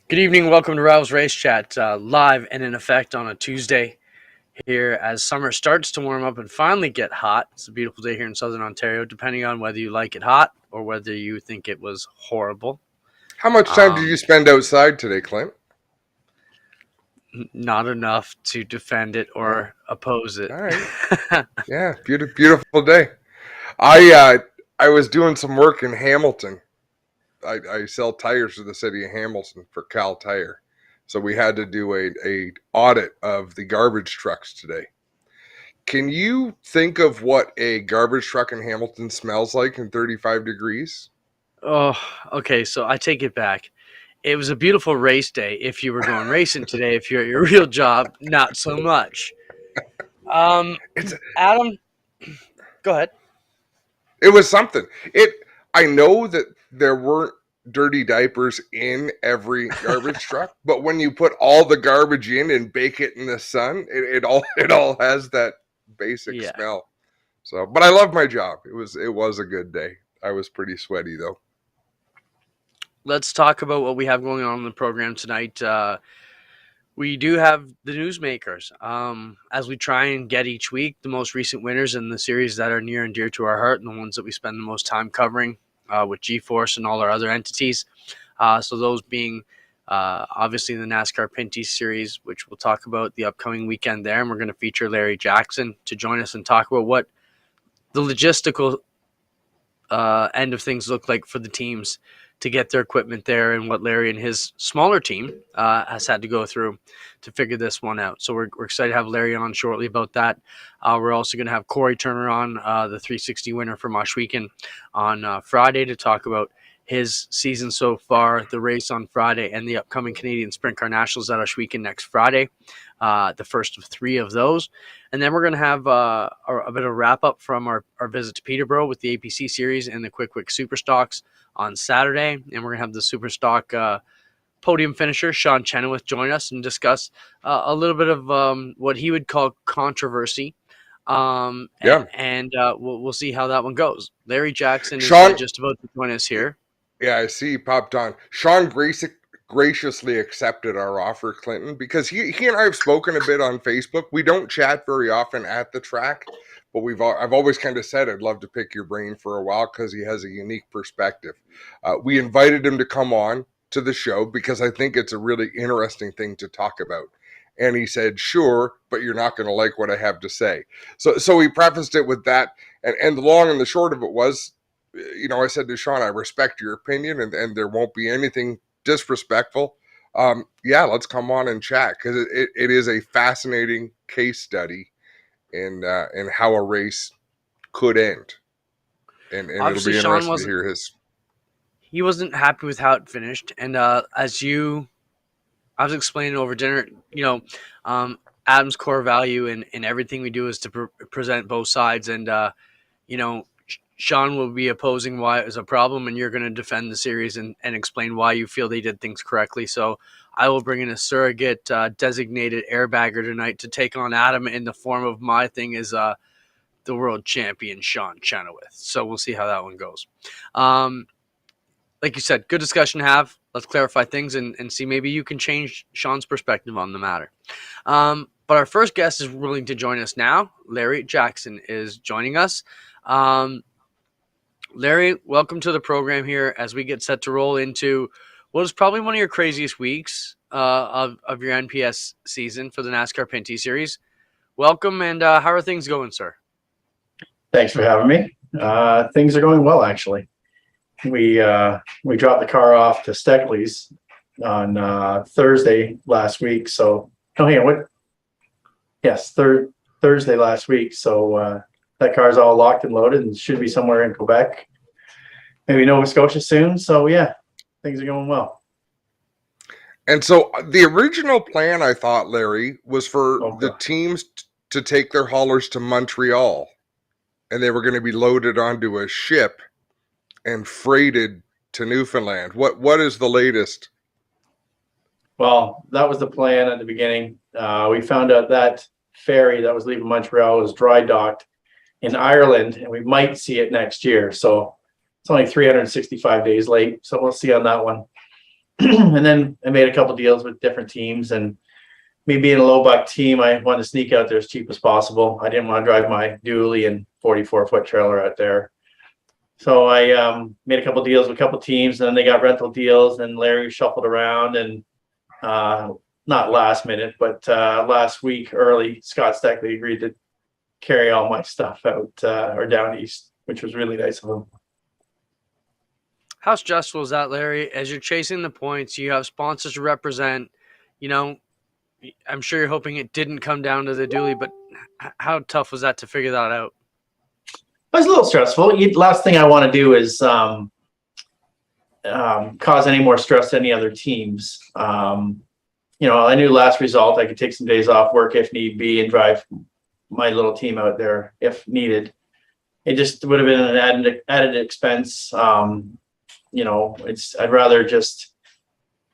Good evening. Welcome to Rivalz Race Chat, live and in effect on a Tuesday here as summer starts to warm up and finally get hot. It's a beautiful day here in Southern Ontario, depending on whether you like it hot or whether you think it was horrible. How much time did you Um, spend outside today, Clint? Not enough to defend it Oh, or oppose it. all right. Yeah, beautiful day. I was doing some work in Hamilton. I sell tires to the city of Hamilton for Cal Tire, so we had to do a audit of the garbage trucks today. Can you think of what a garbage truck in Hamilton smells like in 35 degrees? Oh, okay. So I take it back. It was a beautiful race day if you were going racing today. If you're at your real job, not so much. Um, It's Adam, go ahead. It was something. It. I know that there weren't dirty diapers in every garbage truck, but when you put all the garbage in and bake it in the sun, it all has that basic Yeah. smell. So, but I love my job. It was a good day. I was pretty sweaty though. Let's talk about what we have going on in the program tonight. We do have the newsmakers. As we try and get each week the most recent winners in the series that are near and dear to our heart and the ones that we spend the most time covering with G-Force and all our other entities. So those being obviously the NASCAR Pinty Series, which we'll talk about the upcoming weekend there. And we're going to feature Larry Jackson to join us and talk about what the logistical end of things look like for the teams to get their equipment there and what Larry and his smaller team has had to go through to figure this one out. So we're excited to have Larry on shortly about that. We're also going to have Corey Turner on, the 360 winner from Oshweekend, on Friday to talk about his season so far, the race on Friday, and the upcoming Canadian Sprint Car Nationals at Oshweekend next Friday, the first of three of those. And then we're going to have a bit of wrap up from our visit to Peterborough with the APC series and the Quick Super Stocks on Saturday. And we're going to have the Super Stock podium finisher, Sean Chenoweth, join us and discuss a little bit of what he would call controversy. Yeah, We'll see how that one goes. Larry Jackson is Sean. just about to join us here. Yeah, I see. He popped on. Sean graciously accepted our offer, Clinton, because he and I have spoken a bit on Facebook. We don't chat very often at the track, but I've always kind of said I'd love to pick your brain for a while because he has a unique perspective. We invited him to come on to the show because I think it's a really interesting thing to talk about. And he said, "Sure, but you're not going to like what I have to say." So he prefaced it with that, and the long and the short of it was, I said to Sean, I respect your opinion, and there won't be anything disrespectful. Yeah, let's come on and chat because it is a fascinating case study in how a race could end, and it'll Obviously, be Sean interesting to wasn't hear his. he wasn't happy with how it finished, and I was explaining over dinner, um, Adam's core value in everything we do is to present both sides. And, Sean will be opposing why it was a problem, and you're going to defend the series and explain why you feel they did things correctly. So I will bring in a surrogate designated airbagger tonight to take on Adam in the form of my thing is the world champion, Sean Chenoweth. So we'll see how that one goes. Um, like you said, good discussion to have. Let's clarify things and see maybe you can change Sean's perspective on the matter. But our first guest is willing to join us now. Larry Jackson is joining us. Um, Larry, welcome to the program here as we get set to roll into what is probably one of your craziest weeks of your NPS season for the NASCAR Pinty Series. Welcome, and how are things going, sir? Thanks for having me. Things are going well, actually. We dropped the car off to Steckley's on Thursday last week. So, oh, hang on, what? Yes, Thursday last week. So that car's all locked and loaded and should be somewhere in Quebec, maybe Nova Scotia soon. So yeah, things are going well. And so the original plan, I thought, Larry, was for the teams to take their haulers to Montreal, and they were going to be loaded onto a ship and freighted to Newfoundland. What is the latest? Well, that was the plan at the beginning. We found out that ferry that was leaving Montreal was dry docked in Ireland, and we might see it next year. So it's only 365 days late. So we'll see on that one. And then I made a couple deals with different teams, and me being a low buck team, I wanted to sneak out there as cheap as possible. I didn't want to drive my dually and 44-foot trailer out there. So I made a couple deals with a couple teams, and then they got rental deals, and Larry shuffled around, and not last minute, but last week early, Scott Steckley agreed to carry all my stuff out or down east, which was really nice of him. How stressful is that, Larry? As you're chasing the points, you have sponsors to represent. You know, I'm sure you're hoping it didn't come down to the dually, but how tough was that to figure that out? It was a little stressful. Last thing I want to do is cause any more stress to any other teams. You know, I knew last result I could take some days off work if need be and drive my little team out there if needed. It just would have been an added expense. You know, I'd rather just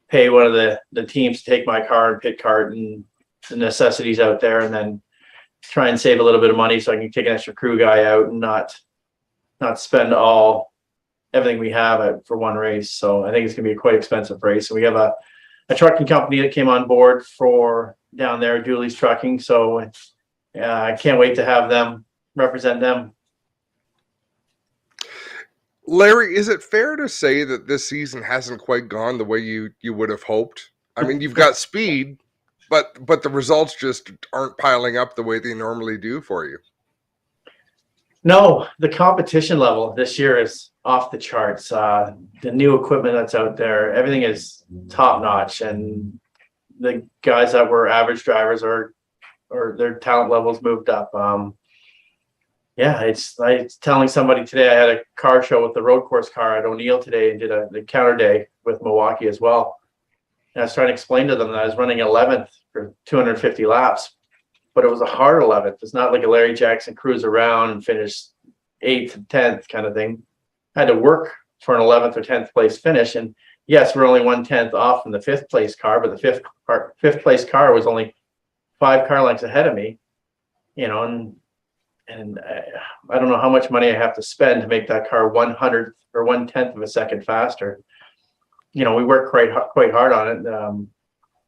pay one of the teams to take my car and pit cart and the necessities out there, and then try and save a little bit of money so I can take an extra crew guy out and not spend everything we have out for one race. So I think it's gonna be a quite expensive race. And we have a trucking company that came on board for down there, Dooley's Trucking. So I can't wait to have them represent them. Larry, is it fair to say that this season hasn't quite gone the way you would have hoped? I mean, you've got speed, but the results just aren't piling up the way they normally do for you. No, the competition level this year is off the charts. The new equipment that's out there, everything is top notch, and the guys that were average drivers or their talent levels moved up. Yeah, I telling somebody today, I had a car show with the road course car at O'Neill today and did the counter day with Milwaukee as well. And I was trying to explain to them that I was running 11th for 250 laps, but it was a hard 11th. It's not like a Larry Jackson cruise around and finish 8th and 10th kind of thing. I had to work for an 11th or 10th place finish. And yes, we're only 1/10 off from the 5th place car, but the fifth place car was only 5 car lengths ahead of me, you know, and I don't know how much money I have to spend to make that car 100th or 1/10 of a second faster. You know, we work quite hard on it.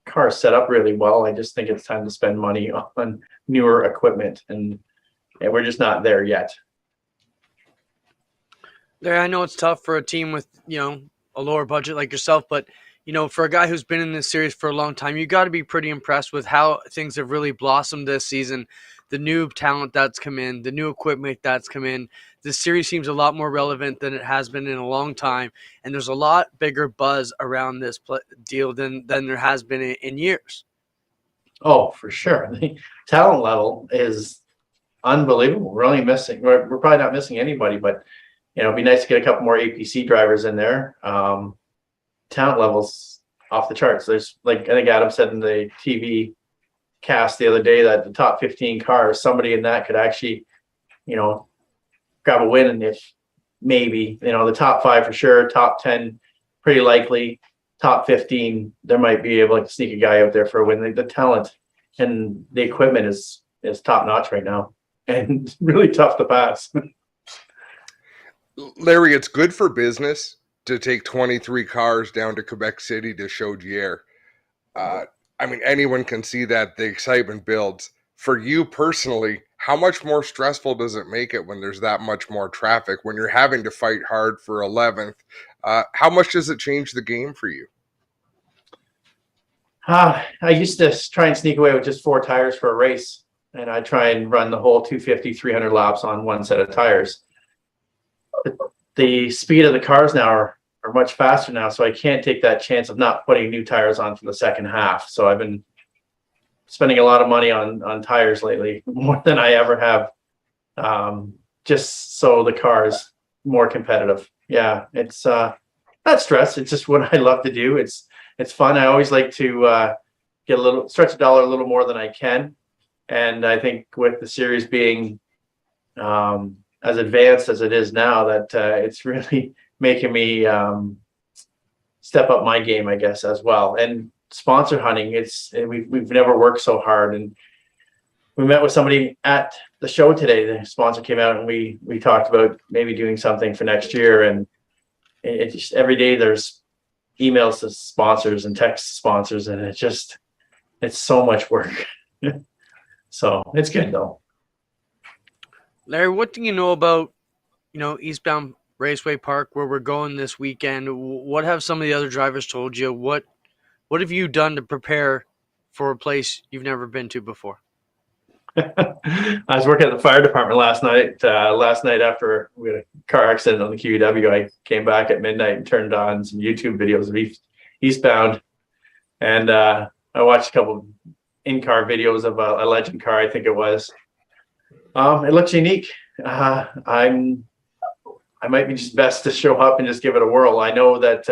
Car is set up really well. I just think it's time to spend money on newer equipment, and we're just not there yet. Larry, I know it's tough for a team with, you know, a lower budget like yourself, but, you know, for a guy who's been in this series for a long time, you got to be pretty impressed with how things have really blossomed this season. The new talent that's come in, the new equipment that's come in. This series seems a lot more relevant than it has been in a long time, and there's a lot bigger buzz around this deal than there has been in years. Oh, for sure. The talent level is unbelievable. We're probably not missing anybody, but you know, it'd be nice to get a couple more APC drivers in there. Talent levels off the charts. There's, like, I think Adam said in the TV cast the other day that the top 15 cars, somebody in that could actually, you know, grab a win. And if maybe, you know, the top 5 for sure, top 10 pretty likely, top 15 there might be able to sneak a guy out there for a win. The talent and the equipment is top notch right now, and really tough to pass. Larry, it's good for business to take 23 cars down to Quebec City to show Gier. I mean, anyone can see that the excitement builds. For you personally, how much more stressful does it make it when there's that much more traffic, when you're having to fight hard for 11th? How much does it change the game for you? I used to try and sneak away with just 4 tires for a race, and I try and run the whole 250, 300 laps on one set of tires. The speed of the cars now are much faster now, so I can't take that chance of not putting new tires on for the second half. So I've been spending a lot of money on tires lately, more than I ever have, just so the car is more competitive. Yeah, it's not stress. It's just what I love to do. It's fun. I always like to stretch the dollar a little more than I can. And I think with the series being as advanced as it is now, that it's really making me step up my game, I guess, as well. And sponsor hunting, we've never worked so hard. And we met with somebody at the show today. The sponsor came out, and we talked about maybe doing something for next year. And it just, every day there's emails to sponsors and text sponsors, and it's so much work. So it's good though. Larry, what do you know about, Eastbound Raceway Park, where we're going this weekend? What have some of the other drivers told you? What have you done to prepare for a place you've never been to before? I was working at the fire department last night. Last night after we had a car accident on the QEW, I came back at midnight and turned on some YouTube videos of Eastbound, and I watched a couple in-car videos of a legend car, I think it was. It looks unique. I might be just best to show up and just give it a whirl. I know that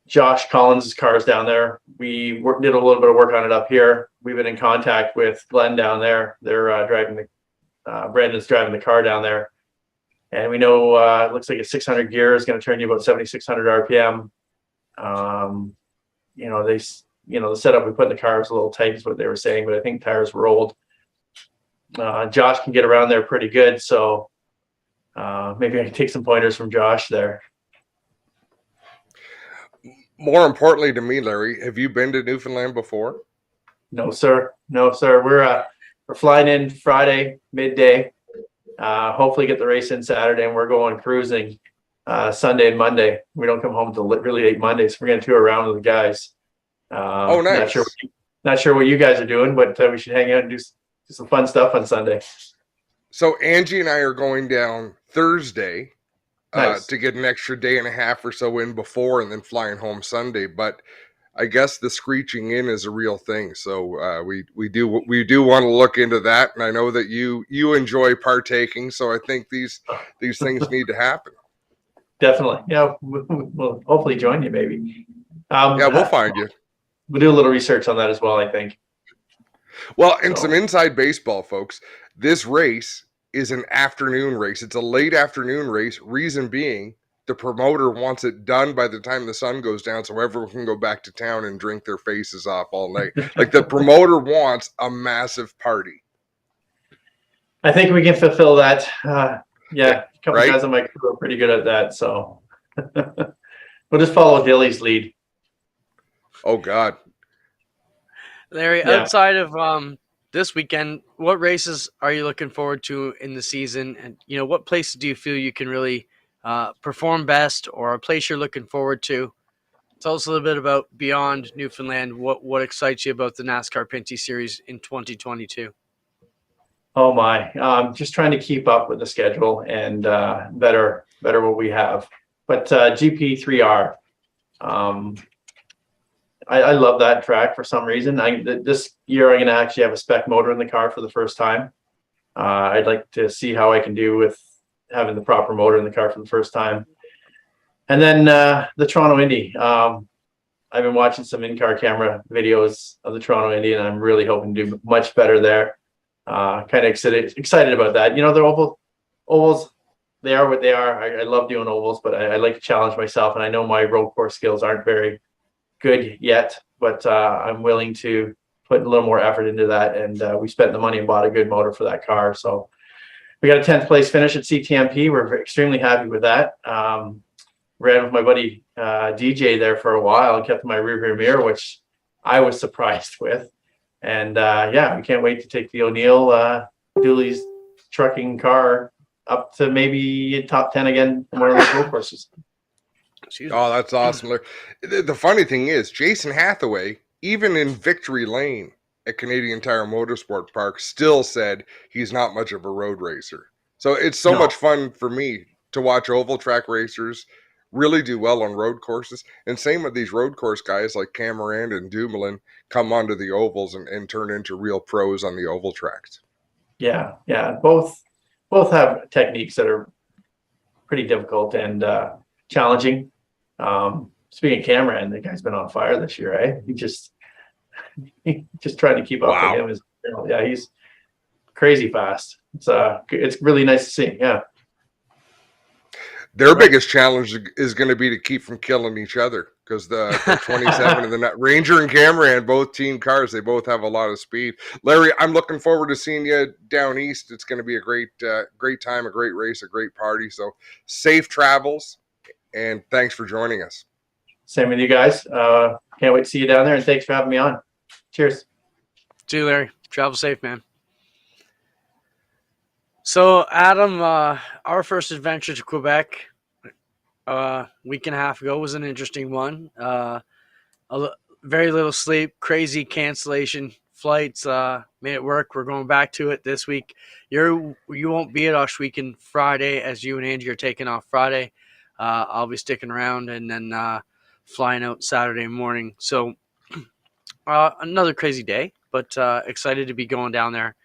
Josh Collins' car is down there. We did a little bit of work on it up here. We've been in contact with Glenn down there. They're Brandon's driving the car down there. And we know it looks like a 600 gear is going to turn you about 7,600 RPM. The setup we put in the car was a little tight is what they were saying, but I think tires were old. Josh can get around there pretty good. So maybe I can take some pointers from Josh there. More importantly to me, Larry, have you been to Newfoundland before? No, sir. We're flying in Friday midday. Hopefully get the race in Saturday, and we're going cruising Sunday and Monday. We don't come home until really late Monday, so we're going to tour around with the guys. Nice. Not sure what you guys are doing, but we should hang out and do some fun stuff on Sunday. So Angie and I are going down Thursday. Nice. To get an extra day and a half or so in before, and then flying home Sunday. But I guess the screeching in is a real thing. So we do want to look into that, and I know that you enjoy partaking. So I think these things need to happen. Definitely, yeah. We'll hopefully join you, maybe. We'll find you. We'll do a little research on that as well, I think. Well, and some inside baseball, folks. This race is an afternoon race. It's a late afternoon race. Reason being, the promoter wants it done by the time the sun goes down so everyone can go back to town and drink their faces off all night. Like, the promoter wants a massive party. I think we can fulfill that. A couple right? guys on my crew are pretty good at that, so we'll just follow Dilly's lead. Oh, God. Larry, outside of this weekend, what races are you looking forward to in the season? And, what places do you feel you can really perform best, or a place you're looking forward to? Tell us a little bit about beyond Newfoundland. What excites you about the NASCAR Pinty Series in 2022? Oh my, just trying to keep up with the schedule and better what we have. But GP3R, I love that track for some reason. This year I'm going to actually have a spec motor in the car for the first time. I'd like to see how I can do with having the proper motor in the car for the first time. And then the Toronto Indy. I've been watching some in-car camera videos of the Toronto Indy, and I'm really hoping to do much better there. Kind of excited about that. The ovals, they are what they are. I love doing ovals, but I like to challenge myself, and I know my road course skills aren't very good yet, but I'm willing to put a little more effort into that, and we spent the money and bought a good motor for that car. So we got a 10th place finish at CTMP. We're extremely happy with that. Ran with my buddy DJ there for a while and kept my rearview mirror, which I was surprised with. And we can't wait to take the O'Neill Dooley's trucking car up to maybe top 10 again in one of those road courses. Oh, that's awesome. The funny thing is, Jason Hathaway, even in Victory Lane at Canadian Tire Motorsport Park, still said he's not much of a road racer. So it's so much fun for me to watch oval track racers really do well on road courses. And same with these road course guys like Cameron and Dumoulin come onto the ovals and turn into real pros on the oval tracks. Yeah. Both have techniques that are pretty difficult and challenging. Speaking of Cameron, the guy's been on fire this year, right? He just trying to keep up with him. He's crazy fast. It's really nice to see. Yeah. Their biggest challenge is going to be to keep from killing each other, because the 27 and the Ranger and Cameron, both team cars, they both have a lot of speed. Larry, I'm looking forward to seeing you down east. It's going to be a great time, a great race, a great party. So safe travels and thanks for joining us. Same with you guys. Can't wait to see you down there, and thanks for having me on. Cheers. See you, Larry. Travel safe, man. So, Adam, our first adventure to Quebec week and a half ago was an interesting one. Very little sleep, crazy cancellation flights. Made it work. We're going back to it this week. You won't be at Oshweekend Friday, as you and Angie are taking off Friday. I'll be sticking around and then flying out Saturday morning. So another crazy day, but excited to be going down there.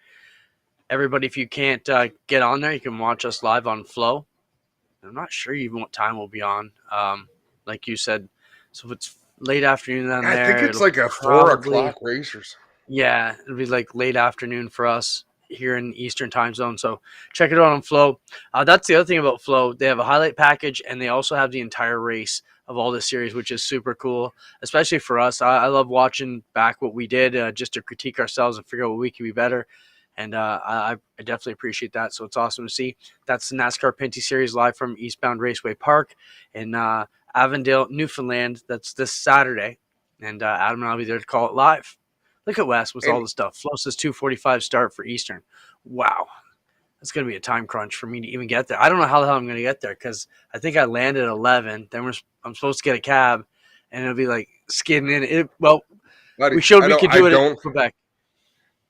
Everybody, if you can't get on there, you can watch us live on Flow. I'm not sure even what time we'll be on. Like you said, so if it's late afternoon down there, I think it's like a 4 o'clock racers. Yeah, it'll be like late afternoon for us here in Eastern time zone. So check it out on Flow. That's the other thing about Flow. They have a highlight package, and they also have the entire race of all this series, which is super cool, especially for us. I love watching back what we did just to critique ourselves and figure out what we can be better. And I definitely appreciate that. So it's awesome to see. That's the NASCAR Pinty Series live from Eastbound Raceway Park in Avondale, Newfoundland. That's this Saturday. And Adam and I'll be there to call it live. Look at Wes with all the stuff. Flo says 2:45 start for Eastern. Wow. That's going to be a time crunch for me to even get there. I don't know how the hell I'm going to get there because I think I landed at 11. Then I'm supposed to get a cab, and it'll be like skidding in. Buddy, we showed we could do it in Quebec.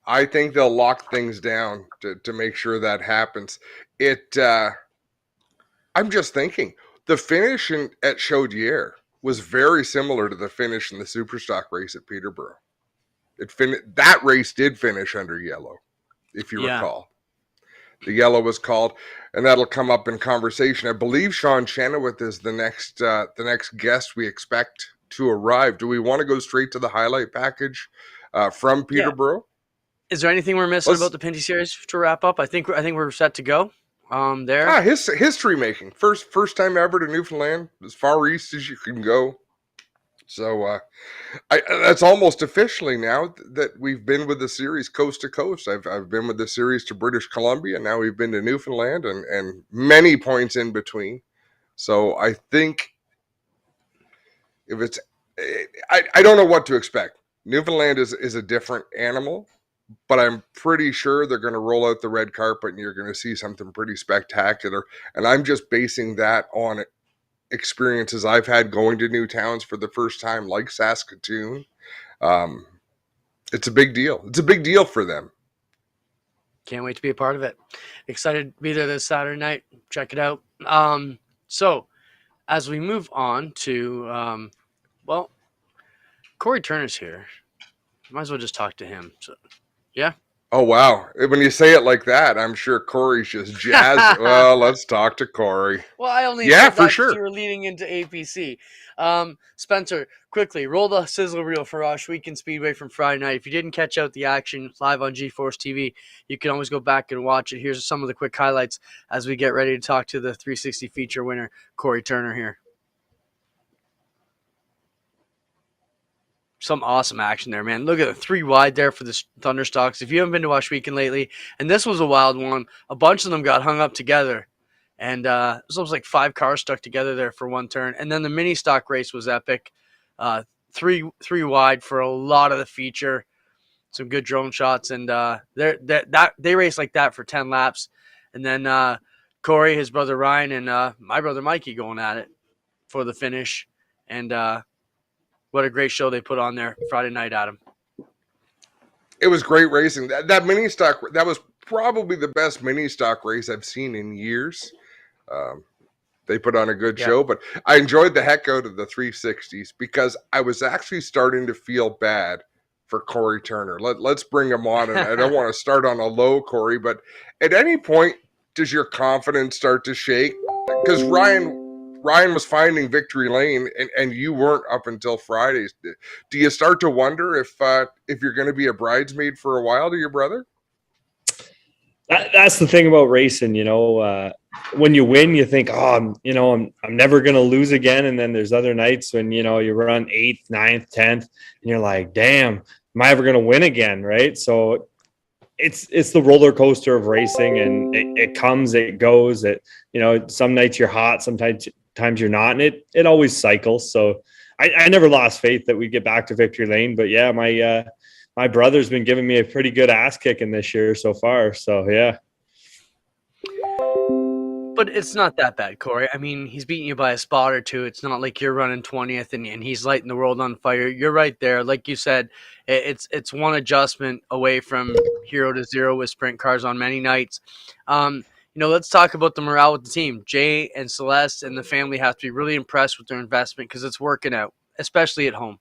I think they'll lock things down to make sure that happens. I'm just thinking, the finish at Chaudière was very similar to the finish in the Superstock race at Peterborough. That race did finish under yellow, if you recall. The yellow was called, and that'll come up in conversation. I believe Sean Chenoweth is the next guest we expect to arrive. Do we want to go straight to the highlight package from Peterborough? Yeah. Is there anything we're missing about the Pinty Series to wrap up? I think we're set to go. There. History making. First time ever to Newfoundland, as far east as you can go. So that's almost officially now that we've been with the series coast to coast. I've been with the series to British Columbia. Now we've been to Newfoundland and many points in between. So I think if it's, I don't know what to expect. Newfoundland is a different animal, but I'm pretty sure they're going to roll out the red carpet and you're going to see something pretty spectacular. And I'm just basing that on experiences I've had going to new towns for the first time, like Saskatoon. It's a big deal. It's a big deal for them. Can't wait to be a part of it. Excited to be there this Saturday night. Check it out. So as we move on to, Corey Turner's here. Might as well just talk to him. So, yeah. Oh, wow. When you say it like that, I'm sure Corey's just jazzed. Well, let's talk to Corey. Well, I only said that because you were leading into APC. Spencer, quickly, roll the sizzle reel for Oshweekend Speedway from Friday night. If you didn't catch out the action live on GeForce TV, you can always go back and watch it. Here's some of the quick highlights as we get ready to talk to the 360 feature winner, Corey Turner here. Some awesome action there, man. Look at the 3 wide there for the Thunderstocks. If you haven't been to Oshweekend lately, and this was a wild one, a bunch of them got hung up together. And it was almost like 5 cars stuck together there for one turn. And then the mini stock race was epic. 3 wide for a lot of the feature. Some good drone shots. And they raced like that for 10 laps. And then Corey, his brother Ryan, and my brother Mikey going at it for the finish. And what a great show they put on there Friday night, Adam. It was great racing. That mini stock, that was probably the best mini stock race I've seen in years. They put on a good show, but I enjoyed the heck out of the 360s because I was actually starting to feel bad for Corey Turner. Let's bring him on. And I don't want to start on a low, Corey, but at any point, does your confidence start to shake? Because Ryan was finding victory lane and you weren't up until Fridays. Do you start to wonder if you're going to be a bridesmaid for a while to your brother? That's the thing about racing, when you win, you think, I'm never going to lose again. And then there's other nights when, you run 8th, 9th, 10th, and you're like, damn, am I ever going to win again? Right. So it's the roller coaster of racing, and it comes, it goes. Some nights you're hot, sometimes times you're not, and it always cycles. So I never lost faith that we'd get back to victory lane. But yeah, my brother's been giving me a pretty good ass kicking this year so far. So yeah. But it's not that bad, Corey. I mean, he's beating you by a spot or two. It's not like you're running 20th and he's lighting the world on fire. You're right there. Like you said, it's one adjustment away from hero to zero with sprint cars on many nights. Let's talk about the morale with the team. Jay and Celeste and the family have to be really impressed with their investment because it's working out, especially at home.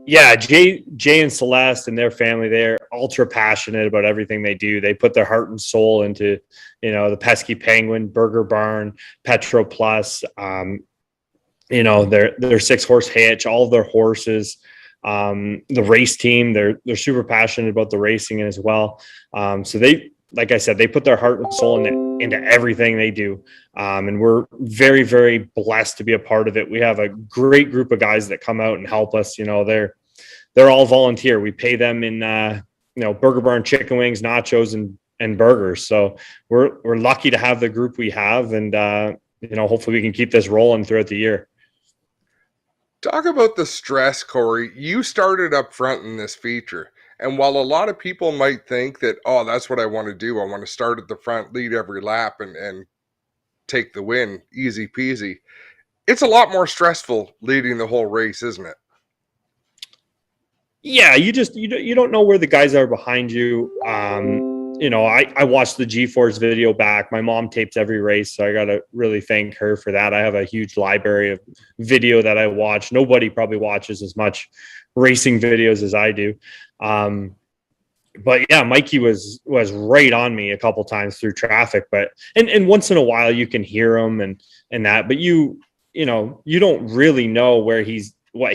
Yeah, Jay and Celeste and their family, they're ultra passionate about everything they do. They put their heart and soul into, the Pesky Penguin, Burger Barn, Petro Plus, their 6-horse hitch, all of their horses, the race team. They're super passionate about the racing as well. So they, like I said, they put their heart and soul into everything they do. And we're very, very blessed to be a part of it. We have a great group of guys that come out and help us. They're all volunteer. We pay them in, Burger Barn chicken wings, nachos, and burgers. So we're lucky to have the group we have. And, hopefully we can keep this rolling throughout the year. Talk about the stress, Corey. You started up front in this feature. And while a lot of people might think that, oh, that's what I want to do, I want to start at the front, lead every lap, and take the win, easy peasy, it's a lot more stressful leading the whole race, isn't it? Yeah, you don't know where the guys are behind you. I watched the G-Force video back. My mom tapes every race, so I got to really thank her for that. I have a huge library of video that I watch. Nobody probably watches as much racing videos as I do. But yeah, Mikey was right on me a couple times through traffic, but and once in a while you can hear him and that, but you don't really know what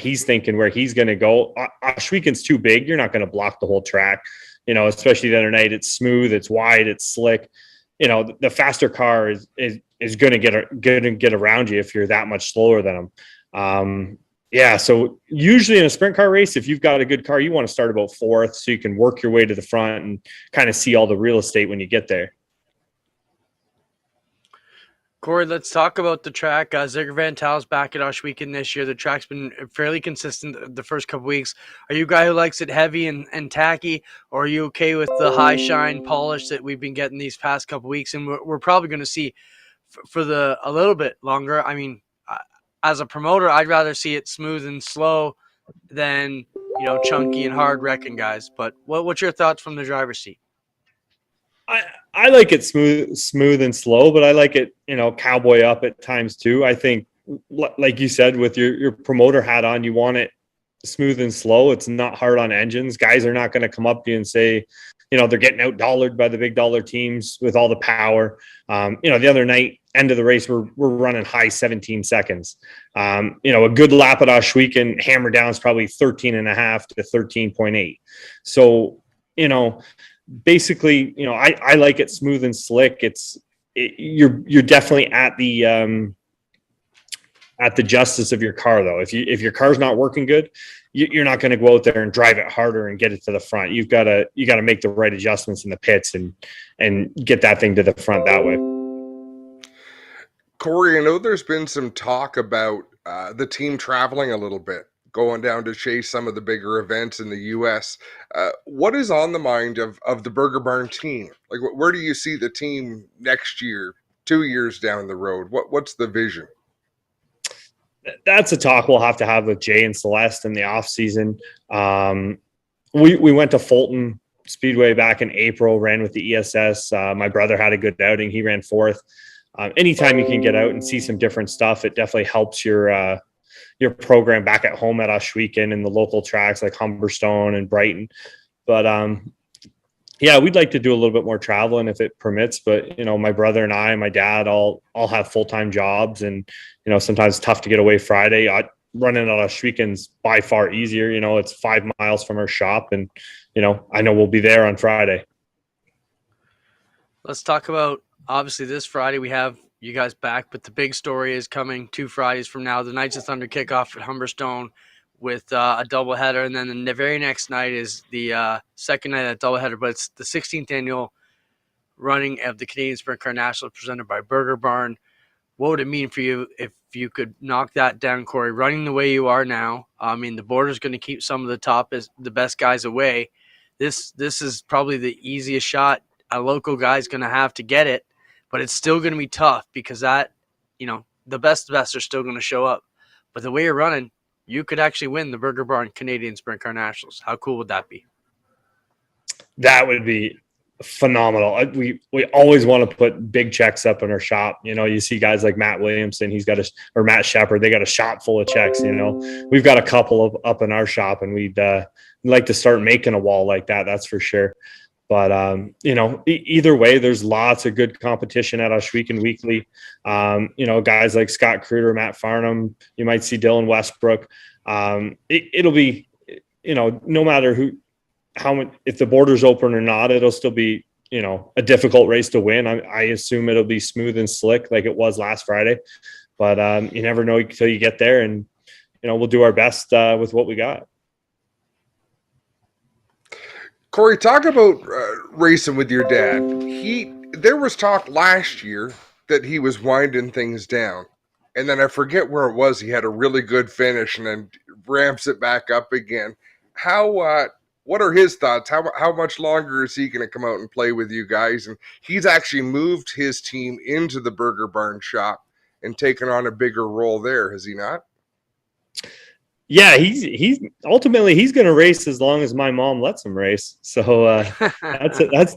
he's thinking, where he's going to go. Ashweeken's too big. You're not going to block the whole track, especially the other night. It's smooth, it's wide, it's slick. The faster car is going to get around you if you're that much slower than him. Yeah, so usually in a sprint car race, if you've got a good car, you want to start about fourth so you can work your way to the front and kind of see all the real estate when you get there. Corey, let's talk about the track. Zigger Van Taal's back at Ashweeken this year. The track's been fairly consistent the first couple weeks. Are you a guy who likes it heavy and tacky, or are you okay with the high shine polish that we've been getting these past couple weeks? And we're probably going to see for a little bit longer. I mean, as a promoter, I'd rather see it smooth and slow than, chunky and hard wrecking guys. But what's your thoughts from the driver's seat? I like it smooth and slow, but I like it, cowboy up at times too. I think, like you said, with your promoter hat on, you want it smooth and slow. It's not hard on engines. Guys are not going to come up to you and say, they're getting out-dollared by the big dollar teams with all the power. The other night, end of the race, we're running high 17 seconds. A good lap at Ashweeken, hammer down is probably 13.5 to 13.8. So, basically, I like it smooth and slick. You're definitely at the justice of your car, though. If your car's not working good, you're not going to go out there and drive it harder and get it to the front. You got to make the right adjustments in the pits and get that thing to the front that way. Corey, I know there's been some talk about the team traveling a little bit, going down to chase some of the bigger events in the U.S. What is on the mind of the Burger Barn team? Like, where do you see the team next year, 2 years down the road? What's the vision? That's a talk we'll have to have with Jay and Celeste in the off season. We went to Fulton Speedway back in April, ran with the ESS. My brother had a good outing. He ran fourth. Anytime you can get out and see some different stuff, it definitely helps your program back at home at Ashweeken and the local tracks like Humberstone and Brighton. But yeah, we'd like to do a little bit more traveling if it permits. But my brother and my dad all have full-time jobs, and sometimes it's tough to get away Friday. Running at Ashweeken's by far easier. It's 5 miles from our shop, and I know we'll be there on Friday. Let's talk about, obviously, this Friday we have you guys back, but the big story is coming 2 Fridays from now. The Knights of Thunder kickoff at Humberstone with a doubleheader, and then the very next night is the second night of that doubleheader, but it's the 16th annual running of the Canadian Sprint Car Nationals presented by Burger Barn. what would it mean for you if you could knock that down, Corey? Running the way you are now, I mean, the border's going to keep some of the best guys away. This is probably the easiest shot a local guy's going to have to get it, but it's still going to be tough because the best are still going to show up. But the way you're running, you could actually win the Burger Barn Canadian Sprint Car Nationals. How cool would that be? That would be phenomenal. We always want to put big checks up in our shop. You see guys like Matt Williamson, or Matt Shepard, they got a shop full of checks. We've got a couple up in our shop, and we'd like to start making a wall like that. That's for sure. But either way, there's lots of good competition at Ohsweken Weekly. Guys like Scott Kruger, Matt Farnham, you might see Dylan Westbrook. It'll be, no matter if the border's open or not, it'll still be, a difficult race to win. I assume it'll be smooth and slick like it was last Friday, but you never know until you get there, and, we'll do our best with what we got. Corey, talk about racing with your dad. There was talk last year that he was winding things down, and then I forget where it was. He had a really good finish and then ramps it back up again. What are his thoughts? How much longer is he going to come out and play with you guys? And he's actually moved his team into the Burger Barn shop and taken on a bigger role there, has he not? Yeah, he's ultimately going to race as long as my mom lets him race. So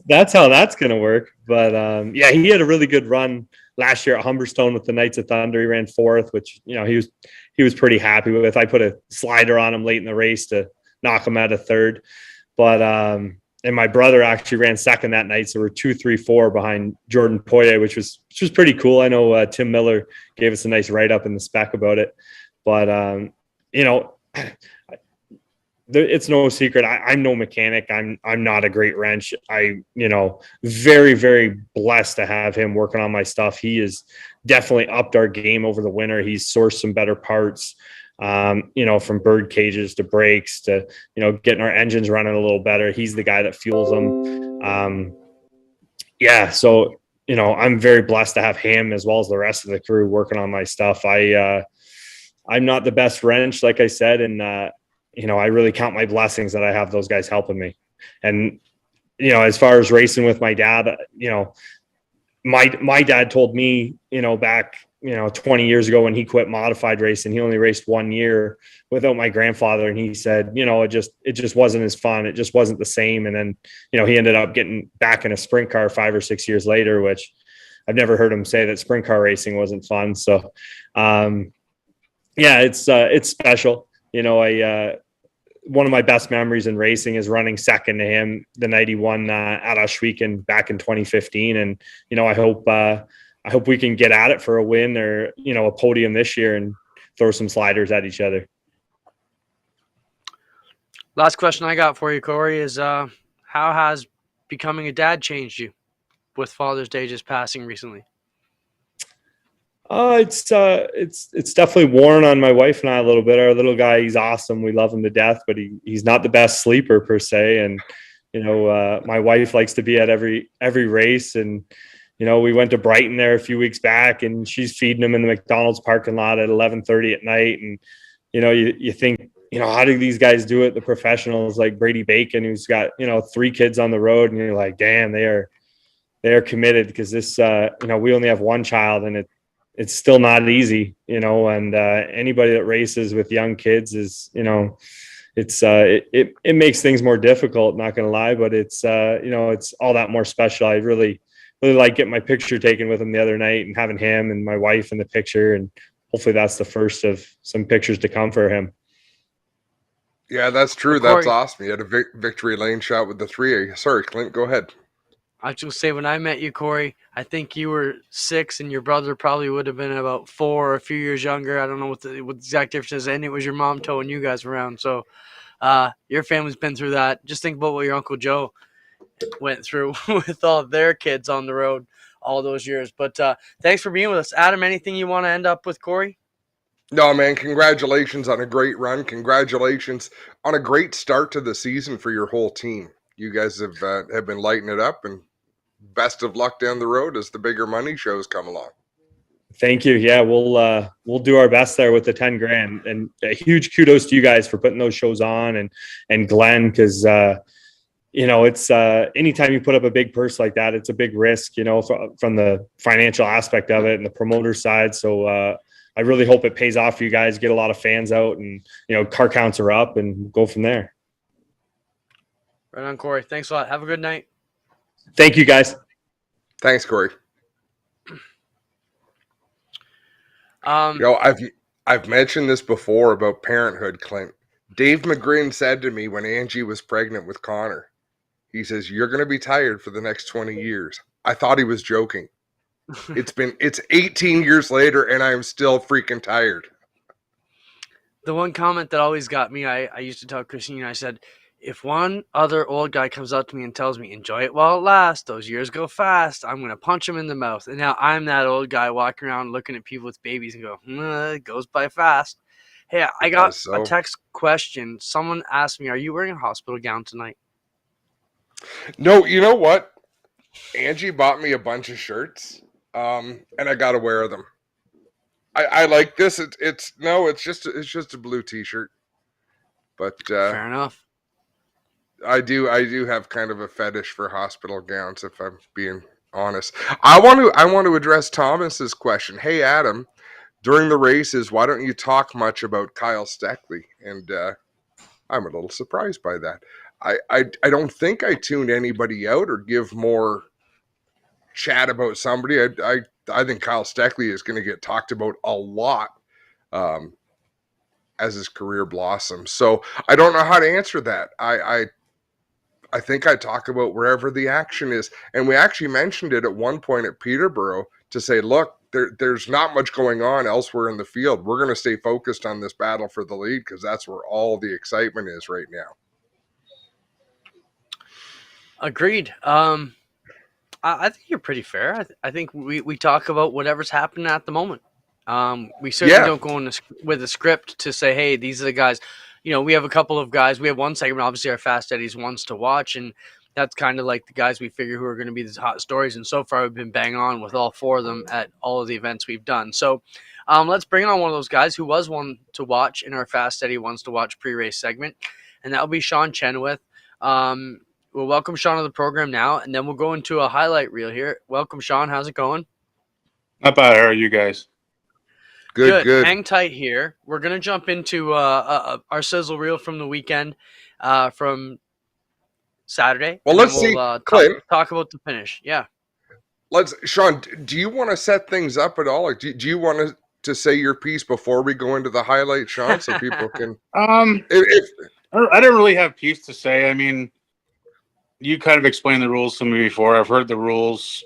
that's how that's going to work. But he had a really good run last year at Humberstone with the Knights of Thunder. He ran fourth, which he was pretty happy with. I put a slider on him late in the race to knock him out of third. But and my brother actually ran second that night, so we're 2-3-4 behind Jordan Poirier, which was pretty cool. I know Tim Miller gave us a nice write up in the spec about it, but it's no secret. I'm no mechanic. I'm not a great wrench. Very, very blessed to have him working on my stuff. He has definitely upped our game over the winter. He's sourced some better parts, from bird cages to brakes to, getting our engines running a little better. He's the guy that fuels them. So, I'm very blessed to have him as well as the rest of the crew working on my stuff. I'm not the best wrench, like I said, and I really count my blessings that I have those guys helping me. And as far as racing with my dad, my dad told me, back 20 years ago when he quit modified racing, he only raced 1 year without my grandfather, and he said, it just wasn't as fun. It just wasn't the same. And then he ended up getting back in a sprint car 5 or 6 years later, which I've never heard him say that sprint car racing wasn't fun. So it's special. One of my best memories in racing is running second to him the night he won at Ohsweken back in 2015. And, I hope we can get at it for a win or, a podium this year and throw some sliders at each other. Last question I got for you, Corey, is how has becoming a dad changed you with Father's Day just passing recently? It's definitely worn on my wife and I a little bit. Our little guy, he's awesome. We love him to death, but he's not the best sleeper per se. And, my wife likes to be at every race. And, we went to Brighton there a few weeks back, and she's feeding him in the McDonald's parking lot at 11:30 at night. And, you think, how do these guys do it? The professionals like Brady Bacon, who's got, 3 kids on the road, and you're like, damn, they are committed, because this, we only have one child, and it's still not easy, and anybody that races with young kids is, it makes things more difficult, not going to lie, but it's all that more special. I really like getting my picture taken with him the other night and having him and my wife in the picture, and hopefully that's the first of some pictures to come for him. Yeah, that's true. Corey, that's awesome. You had a victory lane shot with the 3. Sorry, Clint, go ahead. I was going to say, when I met you, Corey, I think you were 6 and your brother probably would have been about 4 or a few years younger. I don't know what the exact difference is. And it was your mom towing you guys around. So your family's been through that. Just think about what your Uncle Joe went through with all their kids on the road all those years. But thanks for being with us. Adam, anything you want to end up with, Corey? No, man, congratulations on a great run. Congratulations on a great start to the season for your whole team. You guys have been lighting it up, and best of luck down the road as the bigger money shows come along. Thank you. Yeah, we'll do our best there with the 10 grand, and a huge kudos to you guys for putting those shows on, and Glenn, because it's anytime you put up a big purse like that, it's a big risk, from the financial aspect of it and the promoter side. So I really hope it pays off for you guys, get a lot of fans out, and car counts are up, and go from there. Right on, Corey. Thanks a lot. Have a good night. Thank you, guys. Thanks, Corey. Um, I've mentioned this before about parenthood, Clint. Dave McGrin said to me when Angie was pregnant with Connor, he says, "You're going to be tired for the next 20 years." I thought he was joking. It's 18 years later, and I'm still freaking tired. The one comment that always got me, I used to tell Christine, I said, if one other old guy comes up to me and tells me, enjoy it while it lasts, those years go fast, I'm going to punch him in the mouth. And now I'm that old guy walking around looking at people with babies and go, it goes by fast. Hey, I got a text question. Someone asked me, are you wearing a hospital gown tonight? No, you know what? Angie bought me a bunch of shirts, and I got to wear them. I like this. It's just a blue t-shirt. But fair enough. I do have kind of a fetish for hospital gowns, if I'm being honest. I want to address Thomas's question. Hey, Adam, during the races, why don't you talk much about Kyle Steckley? And I'm a little surprised by that. I don't think I tuned anybody out or give more chat about somebody. I think Kyle Steckley is going to get talked about a lot as his career blossoms. So I don't know how to answer that. I think I talk about wherever the action is. And we actually mentioned it at one point at Peterborough to say, look, there's not much going on elsewhere in the field. We're going to stay focused on this battle for the lead because that's where all the excitement is right now. Agreed. I think you're pretty fair. I think we talk about whatever's happening at the moment. We certainly don't go in with a script to say, hey, these are the guys. We have a couple of guys. We have one segment, obviously, our Fast Eddie's ones to watch, and that's kind of like the guys we figure who are going to be the hot stories. And so far, we've been bang on with all four of them at all of the events we've done. So let's bring on one of those guys who was one to watch in our Fast Eddie ones to watch pre-race segment, and that will be Sean Chenoweth. We'll welcome Sean to the program now, and then we'll go into a highlight reel here. Welcome, Sean. How's it going? Not bad. How are you guys? Good. Hang tight here. We're going to jump into our sizzle reel from the weekend from Saturday. Well, let's see. Clint, talk about the finish. Yeah. Sean, do you want to set things up at all? Like, do you want to say your piece before we go into the highlight, Sean, so people can... I didn't really have piece to say. I mean, you kind of explained the rules to me before. I've heard the rules.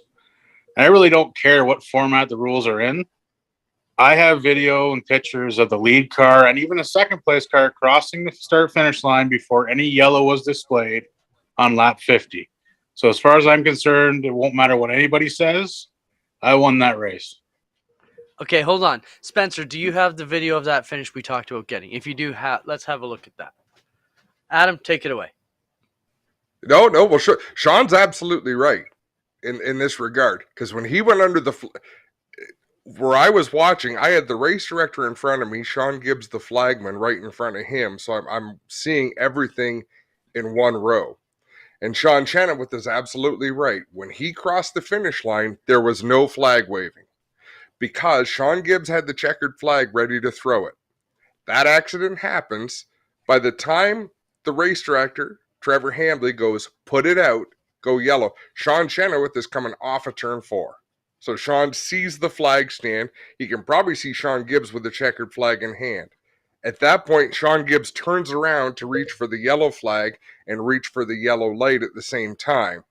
I really don't care what format the rules are in. I have video and pictures of the lead car and even a second place car crossing the start-finish line before any yellow was displayed on lap 50. So as far as I'm concerned, it won't matter what anybody says. I won that race. Okay, hold on. Spencer, do you have the video of that finish we talked about getting? If you do, let's have a look at that. Adam, take it away. No. Well, Sean's absolutely right in this regard, because when he went under where I was watching, I had the race director in front of me, Sean Gibbs, the flagman, right in front of him. So I'm seeing everything in one row. And Sean Chenoweth is absolutely right. When he crossed the finish line, there was no flag waving because Sean Gibbs had the checkered flag ready to throw it. That accident happens. By the time the race director, Trevor Hambley, goes, put it out, go yellow, Sean Chenoweth is coming off of turn 4. So Sean sees the flag stand. He can probably see Sean Gibbs with the checkered flag in hand. At that point, Sean Gibbs turns around to reach for the yellow flag and reach for the yellow light at the same time.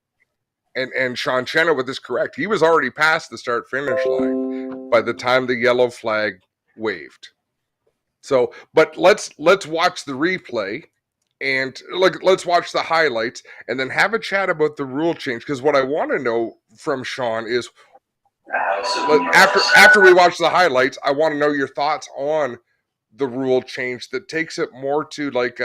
And Sean Chenoweth is correct. He was already past the start-finish line by the time the yellow flag waved. So, but let's watch the replay and let's watch the highlights and then have a chat about the rule change, because what I want to know from Sean is, after we watch the highlights, I want to know your thoughts on the rule change that takes it more to like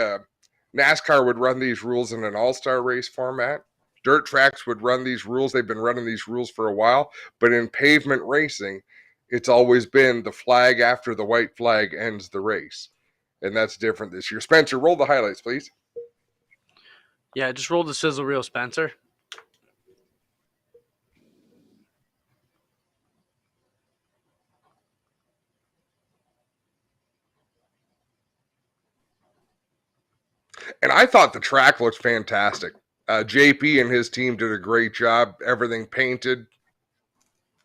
NASCAR would run these rules in an all-star race format. Dirt tracks would run these rules. They've been running these rules for a while, but in pavement racing, It's always been the flag after the white flag ends the race. And that's different this year. Spencer, roll the highlights, please. Yeah, just roll the sizzle reel, Spencer. And I thought the track looked fantastic. JP and his team did a great job. Everything painted.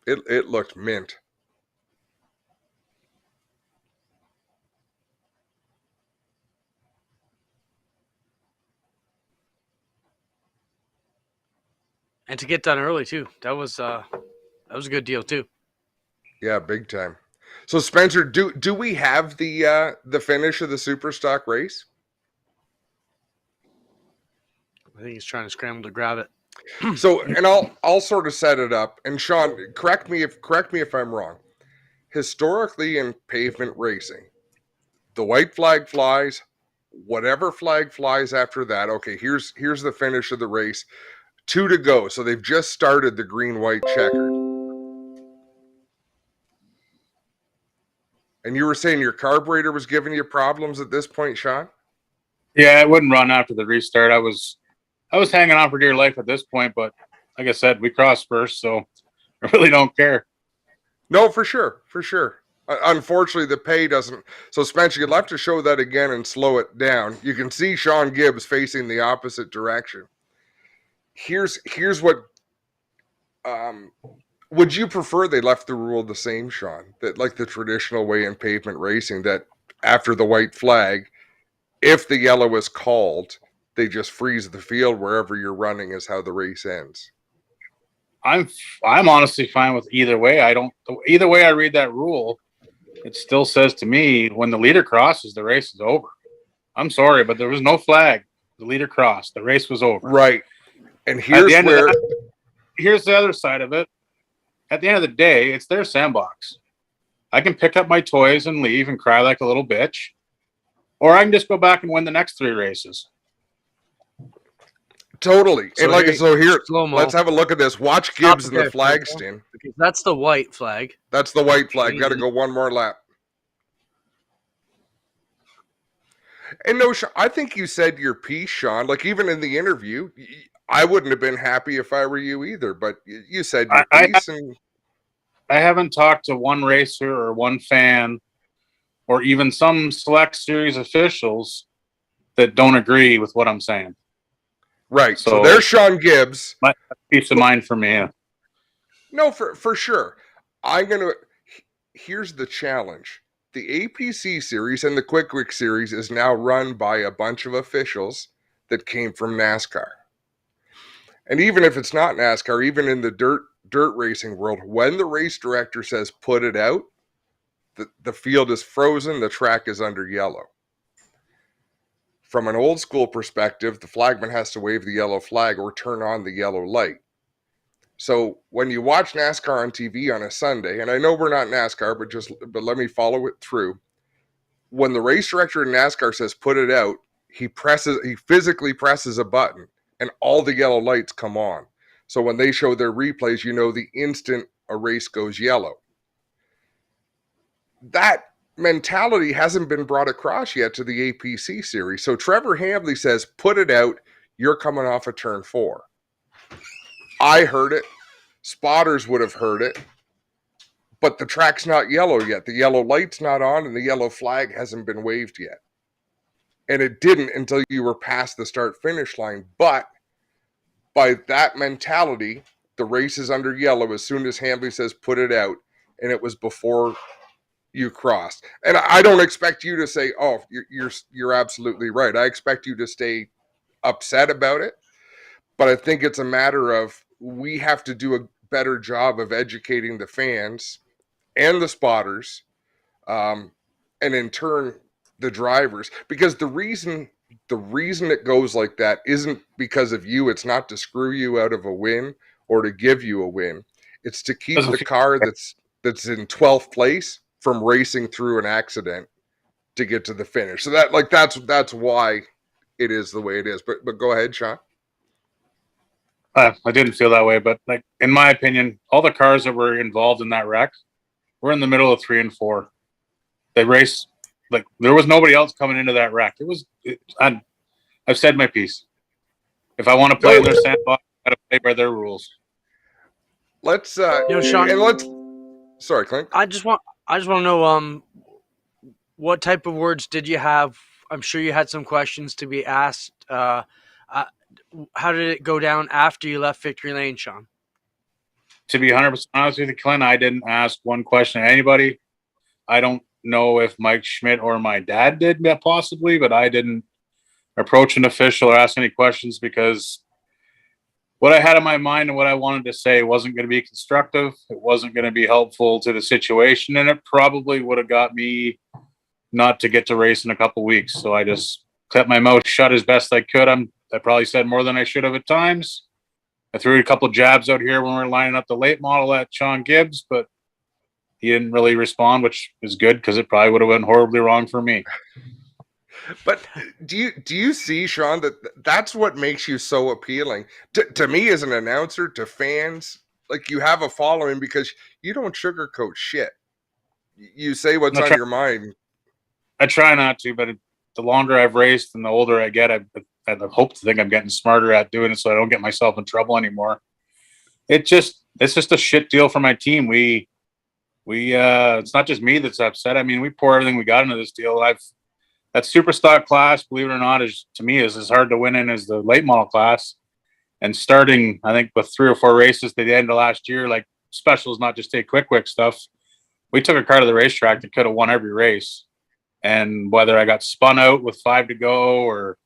It looked mint. And to get done early too. That was a good deal too. Yeah, big time. So Spencer, do we have the finish of the Superstock race? I think he's trying to scramble to grab it. So, and I'll sort of set it up. And Sean, correct me if I'm wrong. Historically, in pavement racing, the white flag flies. Whatever flag flies after that, okay, here's the finish of the race. 2 to go. So they've just started the green-white checkered. And you were saying your carburetor was giving you problems at this point, Sean? Yeah, it wouldn't run after the restart. I was hanging on for dear life at this point, but like I said, we crossed first, so I really don't care. No, for sure. Unfortunately, the pay doesn't. So, Spencer, you'll have to show that again and slow it down. You can see Sean Gibbs facing the opposite direction. Here's what. Would you prefer they left the rule the same, Sean? That like the traditional way in pavement racing, that after the white flag, if the yellow is called, they just freeze the field wherever you're running is how the race ends. I'm honestly fine with either way. Either way I read that rule, it still says to me when the leader crosses, the race is over. I'm sorry, but there was no flag. The leader crossed. The race was over. Right. And here's where here's the other side of it. At the end of the day, it's their sandbox. I can pick up my toys and leave and cry like a little bitch, or I can just go back and win the next 3 races. Totally. So and so here, slow-mo. Let's have a look at this. Watch Gibbs in the flag stand. Because that's the white flag. That's the white flag. Got to go one more lap. And no, I think you said your piece, Sean. Like even in the interview, I wouldn't have been happy if I were you either. But you said your piece. I haven't talked to one racer or one fan or even some select series officials that don't agree with what I'm saying. Right. So there's Sean Gibbs. Peace of mind for me. Yeah. No, for sure. Here's the challenge. The APC series and the Quick series is now run by a bunch of officials that came from NASCAR. And even if it's not NASCAR, even in the dirt racing world, when the race director says put it out, the field is frozen, the track is under yellow. From an old school perspective, the flagman has to wave the yellow flag or turn on the yellow light. So when you watch NASCAR on TV on a Sunday, and I know we're not NASCAR, but let me follow it through. When the race director in NASCAR says put it out, he physically presses a button and all the yellow lights come on. So when they show their replays, you know the instant a race goes yellow. That mentality hasn't been brought across yet to the APC series. So Trevor Hambley says, put it out, you're coming off of turn 4. I heard it. Spotters would have heard it. But the track's not yellow yet. The yellow light's not on and the yellow flag hasn't been waved yet. And it didn't until you were past the start-finish line. But by that mentality, the race is under yellow as soon as Hambley says put it out. And it was before you crossed. And I don't expect you to say, oh, you're absolutely right. I expect you to stay upset about it. But I think it's a matter of we have to do a better job of educating the fans and the spotters, and in turn, the drivers. Because the reason it goes like that isn't because of you. It's not to screw you out of a win or to give you a win. It's to keep the car that's in 12th place from racing through an accident to get to the finish. So that's why it is the way it is. But go ahead, Sean. I didn't feel that way, but like in my opinion, all the cars that were involved in that wreck We're in the middle of 3 and 4. They race like there was nobody else coming into that wreck. I've said my piece. If I want to play in their sandbox, I got to play by their rules. Let's Sean, and let's. Sorry, Clint. I just want to know what type of words did you have? I'm sure you had some questions to be asked. How did it go down after you left Victory Lane, Sean? To be 100% honest with you, Clint, I didn't ask one question to anybody. I don't know if Mike Schmidt or my dad did possibly, but I didn't approach an official or ask any questions because what I had in my mind and what I wanted to say wasn't going to be constructive. It wasn't going to be helpful to the situation, and it probably would have got me not to get to race in a couple weeks. So I just kept my mouth shut as best I could. I probably said more than I should have at times. I threw a couple jabs out here when we were lining up the late model at Sean Gibbs, but he didn't really respond, which is good because it probably would have went horribly wrong for me. But do you see, Sean, that's what makes you so appealing to me as an announcer, to fans? Like, you have a following because you don't sugarcoat shit. You say what's on your mind. I try not to, but the longer I've raced and the older I get, I hope to think I'm getting smarter at doing it so I don't get myself in trouble anymore. It's just a shit deal for my team. We it's not just me that's upset. I mean, we pour everything we got into this deal. That super stock class, believe it or not, is as hard to win in as the late model class. And starting, I think, with 3 or 4 races at the end of last year, like specials, not just take quick stuff. We took a car to the racetrack that could have won every race. And whether I got spun out with 5 to go or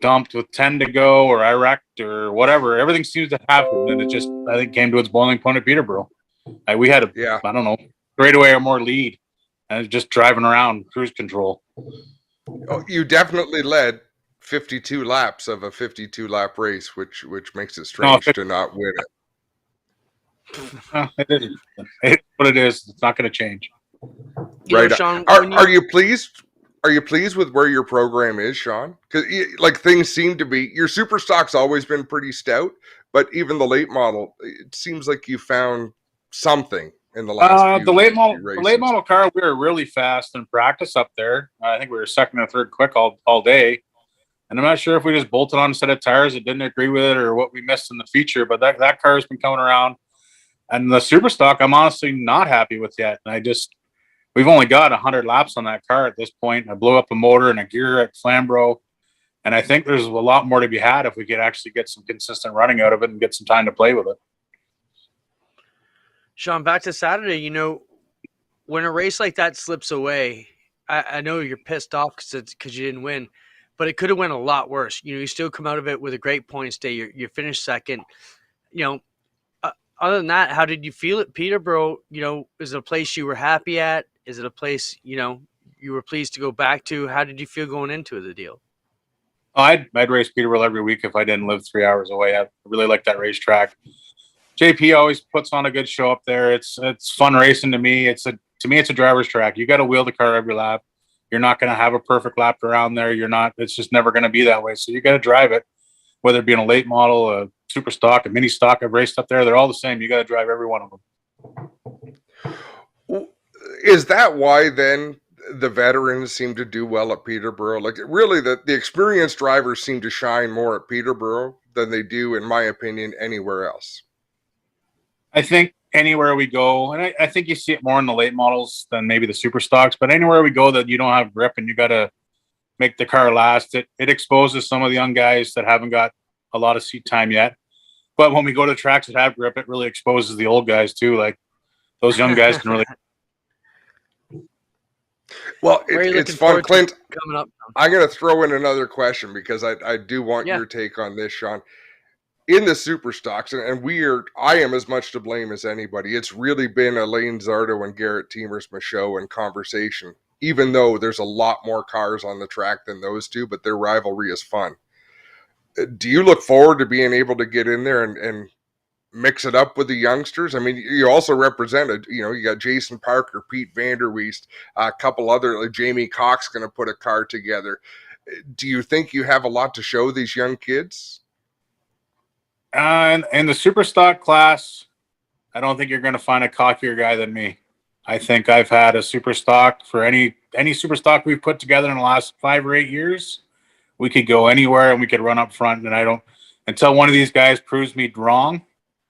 dumped with 10 to go or I wrecked or whatever, everything seems to happen. And it just, I think, came to its boiling point at Peterborough. We had I don't know, straightaway or more lead and just driving around cruise control. Oh, you definitely led 52 laps of a 52-lap race, which makes it strange to not win it. It isn't. It's what it is. It's not going to change. Right. Sean, are you pleased? Are you pleased with where your program is, Sean? Because like things seem to be, your super stock's always been pretty stout, but even the late model, it seems like you found something in the last few the late model races. The late model car, we were really fast in practice up there. I think we were second or third quick all day. And I'm not sure if we just bolted on a set of tires that didn't agree with it or what we missed in the feature, but that car has been coming around. And the super stock, I'm honestly not happy with yet. And we've only got 100 laps on that car at this point. I blew up a motor and a gear at Flamborough. And I think there's a lot more to be had if we could actually get some consistent running out of it and get some time to play with it. Sean, back to Saturday, when a race like that slips away, I know you're pissed off because you didn't win, but it could have went a lot worse. You still come out of it with a great points day. You finished second. Other than that, how did you feel at Peterborough? Is it a place you were happy at? Is it a place, you were pleased to go back to? How did you feel going into the deal? I'd race Peterborough every week if I didn't live 3 hours away. I really like that racetrack. JP always puts on a good show up there. It's fun racing to me. It's a driver's track. You got to wheel the car every lap. You're not going to have a perfect lap around there. It's just never going to be that way. So you got to drive it, whether it be in a late model, a super stock, a mini stock. I've raced up there. They're all the same. You got to drive every one of them. Is that why then the veterans seem to do well at Peterborough? Like, really, the experienced drivers seem to shine more at Peterborough than they do, in my opinion, anywhere else. I think anywhere we go, and I think you see it more in the late models than maybe the super stocks, but anywhere we go that you don't have grip and you got to make the car last, it exposes some of the young guys that haven't got a lot of seat time yet. But when we go to tracks that have grip, it really exposes the old guys too. Like, those young guys can really. Well, it's fun, Clint. Coming up, I'm going to throw in another question because I do want your take on this, Sean. In the super stocks, and I am as much to blame as anybody. It's really been Elaine Zardo and Garrett Teemersma show and conversation, even though there's a lot more cars on the track than those two, but their rivalry is fun. Do you look forward to being able to get in there and mix it up with the youngsters? I mean, you also represented, you got Jason Parker, Pete Vanderweest, a couple other, like Jamie Cox going to put a car together. Do you think you have a lot to show these young kids? In the super stock class, I don't think you're going to find a cockier guy than me. I think I've had a super stock for any super stock we've put together in the last 5 or 8 years. We could go anywhere and we could run up front. And I don't, until one of these guys proves me wrong,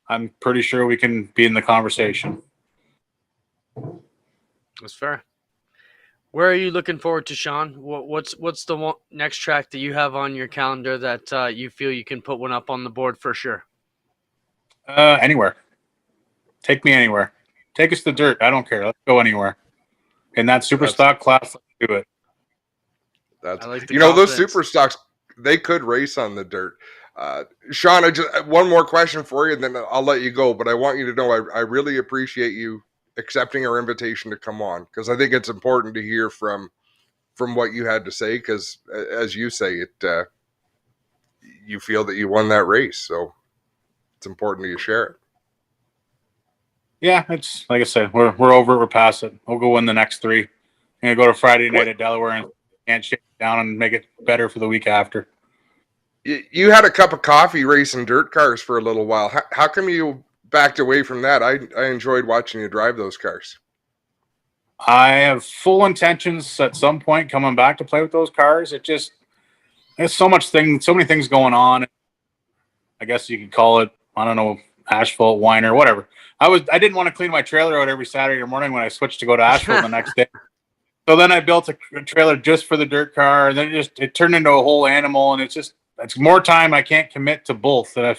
I'm pretty sure we can be in the conversation. That's fair. Where are you looking forward to, Sean? What's the next track that you have on your calendar that you feel you can put one up on the board for sure? Anywhere. Take me anywhere. Take us to dirt. I don't care. Let's go anywhere. In that super stock class, let's do it. That's, I like the you know, those confidence. super stocks, they could race on the dirt. Sean, I just one more question for you, and then I'll let you go. But I want you to know I really appreciate you accepting our invitation to come on, because I think it's important to hear from what you had to say. Because as you say, it you feel that you won that race, so it's important that you share it. Yeah, it's like I said, we're over it. We're past it. We'll go win the next 3. I'm gonna go to Friday night at Delaware and shake it down and make it better for the week after. You had a cup of coffee racing dirt cars for a little while. How come you backed away from that? I enjoyed watching you drive those cars. I have full intentions at some point coming back to play with those cars. It just there's so many things going on. I guess you could call it, I don't know, asphalt whiner, whatever. I didn't want to clean my trailer out every Saturday morning when I switched to go to asphalt the next day. So then I built a trailer just for the dirt car, and then it turned into a whole animal, and it's more time I can't commit to both. And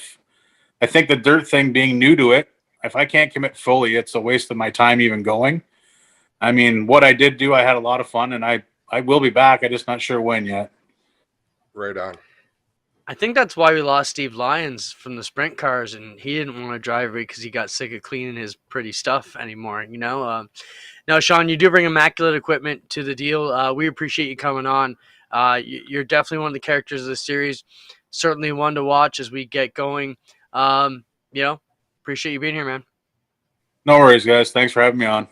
I think the dirt thing being new to it, if I can't commit fully, it's a waste of my time even going. I mean, what I did do, I had a lot of fun, and I will be back. I'm just not sure when yet. Right on. I think that's why we lost Steve Lyons from the sprint cars, and he didn't want to drive because he got sick of cleaning his pretty stuff anymore. Now, Sean, you do bring immaculate equipment to the deal. We appreciate you coming on. You're definitely one of the characters of the series. Certainly one to watch as we get going. Appreciate you being here, man. No worries, guys. Thanks for having me on.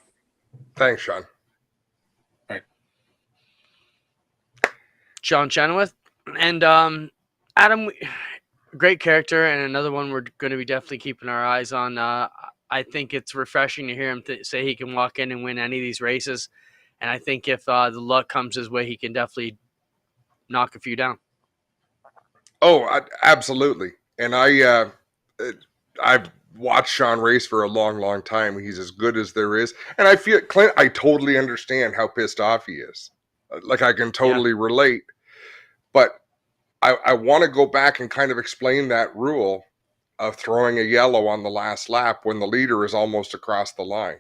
Thanks, Sean. All right. Sean Chenoweth. And Adam, great character, and another one we're going to be definitely keeping our eyes on. I think it's refreshing to hear him say he can walk in and win any of these races. And I think if the luck comes his way, he can definitely knock a few down. Oh, absolutely. And I've watched Sean race for a long, long time. He's as good as there is. And I feel, Clint, I totally understand how pissed off he is. Like, I can totally relate. But I want to go back and kind of explain that rule of throwing a yellow on the last lap when the leader is almost across the line.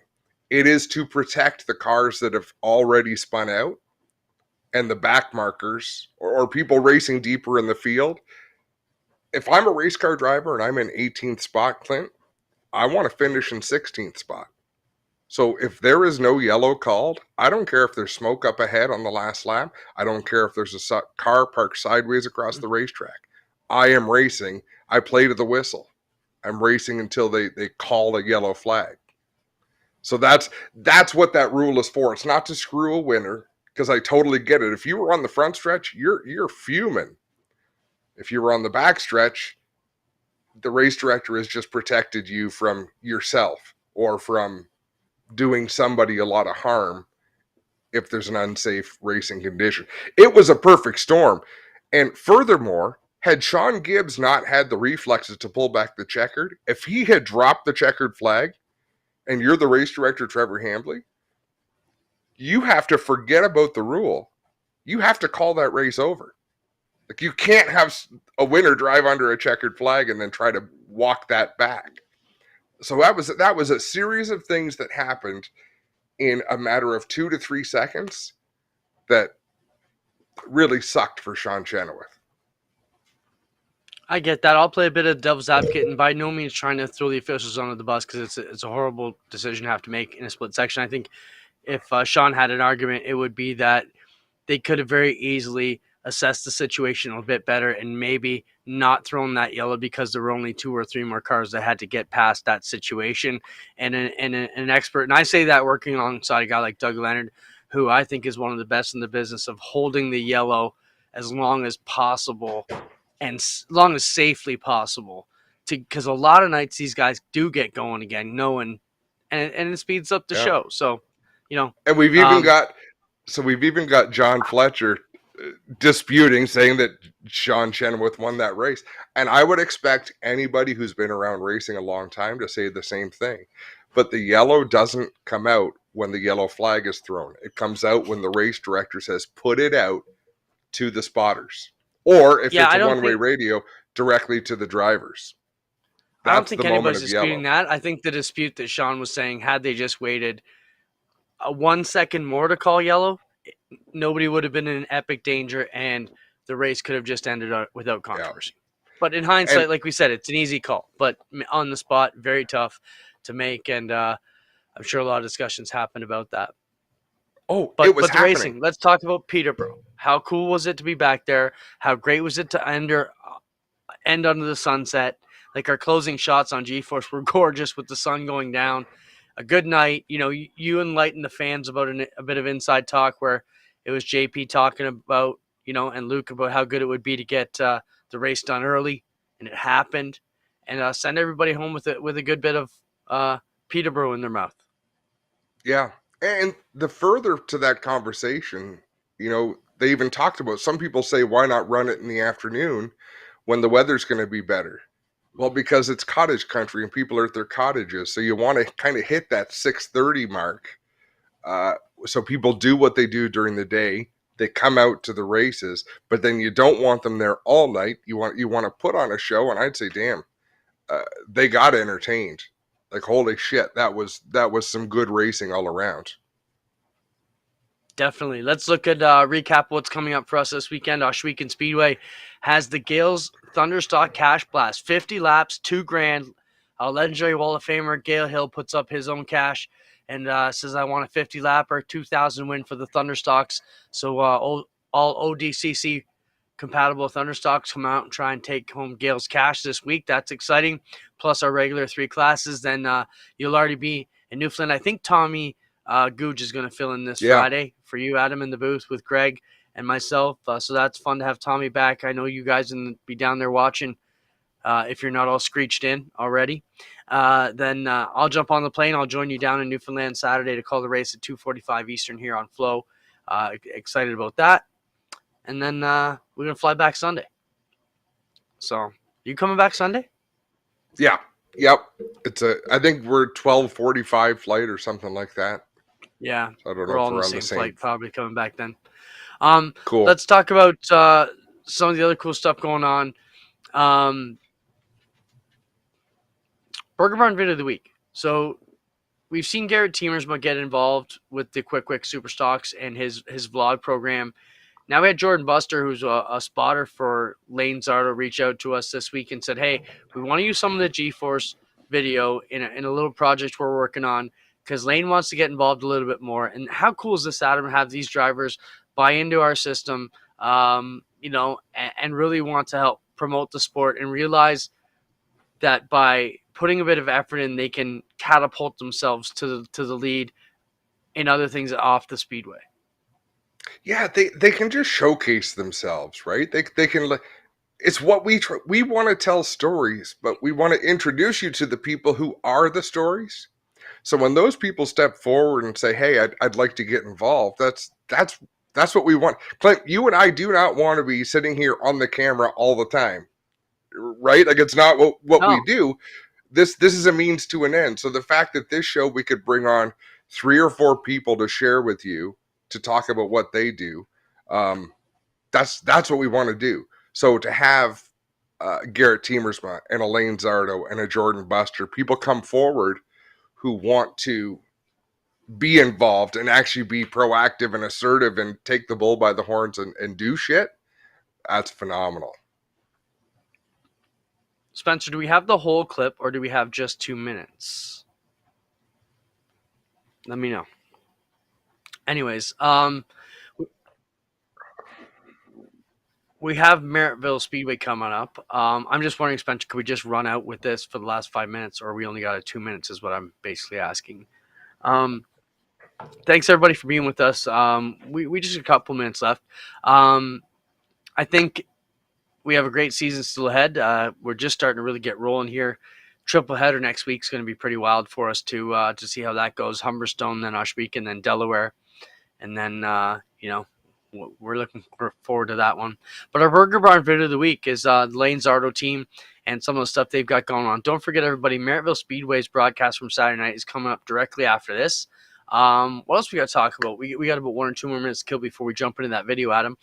It is to protect the cars that have already spun out and the back markers or people racing deeper in the field. If I'm a race car driver and I'm in 18th spot, Clint, I want to finish in 16th spot. So if there is no yellow called, I don't care if there's smoke up ahead on the last lap. I don't care if there's a car parked sideways across the racetrack. I am racing. I play to the whistle. I'm racing until they call a yellow flag. So that's what that rule is for. It's not to screw a winner, because I totally get it. If you were on the front stretch, you're fuming. If you were on the back stretch, the race director has just protected you from yourself or from doing somebody a lot of harm if there's an unsafe racing condition. It was a perfect storm. And furthermore, had Sean Gibbs not had the reflexes to pull back the checkered, if he had dropped the checkered flag and you're the race director, Trevor Hambley, you have to forget about the rule. You have to call that race over. Like, you can't have a winner drive under a checkered flag and then try to walk that back. So that was a series of things that happened in a matter of 2 to 3 seconds that really sucked for Sean Chenoweth. I get that. I'll play a bit of devil's advocate, and by no means trying to throw the officials under the bus, because it's a horrible decision to have to make in a split section. I think if Sean had an argument, it would be that they could have very easily assessed the situation a bit better and maybe not thrown that yellow, because there were only 2 or 3 more cars that had to get past that situation. And an expert, and I say that working alongside a guy like Doug Leonard, who I think is one of the best in the business of holding the yellow as long as possible and as long as safely possible, because a lot of nights these guys do get going again, knowing, and it speeds up the show. So And we've even Um, got John Fletcher disputing, saying that Sean Chenoweth won that race. And I would expect anybody who's been around racing a long time to say the same thing. But the yellow doesn't come out when the yellow flag is thrown. It comes out when the race director says, put it out to the spotters. Or if yeah, it's a one-way radio, directly to the drivers. I don't That's think the moment anybody's of disputing yellow. that. I think the dispute that Sean was saying, had they just waited a 1 second more to call yellow, nobody would have been in epic danger, and the race could have just ended without Yeah. controversy. But in And hindsight, like we said, it's an easy call. But on the spot, very tough to make, and I'm sure a lot of discussions happened about that. it But was the happening. racing. Let's talk about Peterborough. How cool was it to be back there? How great was it to end under the sunset? Like, our closing shots on G-Force were gorgeous with the sun going down. A good night. You enlightened the fans about a bit of inside talk where it was JP talking about, and Luke about how good it would be to get the race done early, and it happened, and send everybody home with a good bit of Peterborough in their mouth. Yeah. And the further to that conversation, they even talked about, some people say, why not run it in the afternoon when the weather's going to be better? Well, because it's cottage country and people are at their cottages. So you want to kind of hit that 6:30 mark. So people do what they do during the day. They come out to the races, but then you don't want them there all night. You want to put on a show. And I'd say, damn, they got entertained. Like, holy shit, that was some good racing all around. Definitely. Let's look at recap what's coming up for us this weekend. Oshweekend Speedway has the Gales Thunderstock Cash Blast, 50 laps, $2,000. Legendary Wall of Famer Gale Hill puts up his own cash and says, "I want a 50 lapper, 2,000 win for the Thunderstocks." So all ODCC compatible Thunderstocks come out and try and take home Gale's cash this week. That's exciting. Plus our regular 3 classes. Then you'll already be in Newfoundland. I think Tommy Googe is going to fill in this Friday for you, Adam, in the booth with Greg and myself. So that's fun to have Tommy back. I know you guys will be down there watching if you're not all screeched in already. Then I'll jump on the plane. I'll join you down in Newfoundland Saturday to call the race at 2:45 Eastern here on Flow. Excited about that. And then we're going to fly back Sunday. So you coming back Sunday? Yeah. Yep. I think we're 12:45 flight or something like that. Yeah, So I don't we're know all if in we're the on the same flight, same. probably coming back then. Cool. Let's talk about some of the other cool stuff going on. Burger Barn Vid of the Week. So we've seen Garrett Teamersma get involved with the Quick Super Stocks and his vlog program. Now we had Jordan Buster, who's a spotter for Lane Zardo, reach out to us this week and said, "Hey, we want to use some of the G-Force video in a little project we're working on because Lane wants to get involved a little bit more." And how cool is this, Adam, to have these drivers buy into our system, and really want to help promote the sport and realize that by putting a bit of effort in, they can catapult themselves to the lead in other things off the speedway. Yeah, they can just showcase themselves, right? They can. It's what we want to tell stories, but we want to introduce you to the people who are the stories. So when those people step forward and say, "Hey, I'd like to get involved," that's what we want. Clint, you and I do not want to be sitting here on the camera all the time, right? Like, it's not what we No. do. This is a means to an end. So the fact that this show, we could bring on 3 or 4 people to share with you, to talk about what they do, that's what we want to do. So to have Garrett Teamersma and Elaine Zardo and a Jordan Buster, people come forward who want to be involved and actually be proactive and assertive and take the bull by the horns and do shit, that's phenomenal. Spencer, do we have the whole clip or do we have just 2 minutes? Let me know. Anyways, we have Meritville Speedway coming up. I'm just wondering, Spencer, could we just run out with this for the last 5 minutes, or we only got 2 minutes is what I'm basically asking. Thanks, everybody, for being with us. We just have a couple minutes left. I think we have a great season still ahead. We're just starting to really get rolling here triple header next week is going to be pretty wild for us to see how that goes. Humberstone, then Oshweek, then Delaware, and then we're looking forward to that one. But our Burger Barn video of the week is the Lane Zardo team and some of the stuff they've got going on. Don't forget, everybody, Meritville Speedway's broadcast from Saturday night is coming up directly after this. What else we got to talk about? We got about 1 or 2 more minutes to kill before we jump into that video, Adam.